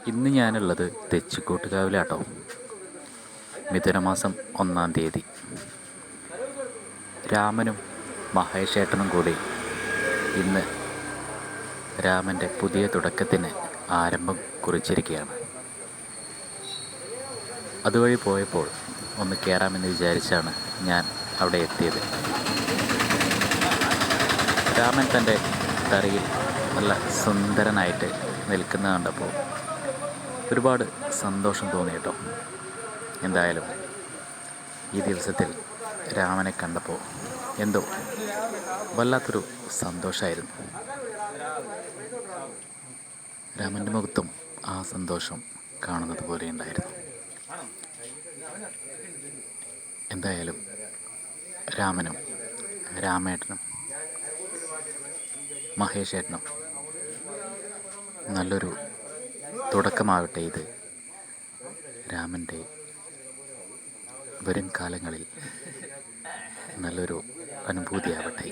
ഇന്ന് ഞാനുള്ളത് തെച്ചിക്കോട്ടുകാവിലാട്ടോ. മിഥുനമാസം 1-ാം തീയതി രാമനും മഹേഷേട്ടനും കൂടി ഇന്ന് രാമൻ്റെ പുതിയ തുടക്കത്തിന് ആരംഭം കുറിച്ചിരിക്കുകയാണ്. അതുവഴി പോയപ്പോൾ ഒന്ന് കയറാമെന്ന് വിചാരിച്ചാണ് ഞാൻ അവിടെ എത്തിയത്. രാമൻ തൻ്റെ തറയിൽ നല്ല സുന്ദരനായിട്ട് നിൽക്കുന്ന കണ്ടപ്പോൾ ഒരുപാട് സന്തോഷം തോന്നി കേട്ടോ. എന്തായാലും ഈ ദിവസത്തിൽ രാമനെ കണ്ടപ്പോൾ എന്തോ വല്ലാത്തൊരു സന്തോഷമായിരുന്നു. രാമൻ്റെ മുഖത്തും ആ സന്തോഷം കാണുന്നത് പോലെ ഉണ്ടായിരുന്നു. എന്തായാലും രാമനും രാമേട്ടനും മഹേഷേട്ടനും നല്ലൊരു തുടക്കമാവട്ടെ ഇത്. രാമൻ്റെ വരും കാലങ്ങളിൽ നല്ലൊരു അനുഭൂതിയാവട്ടെ.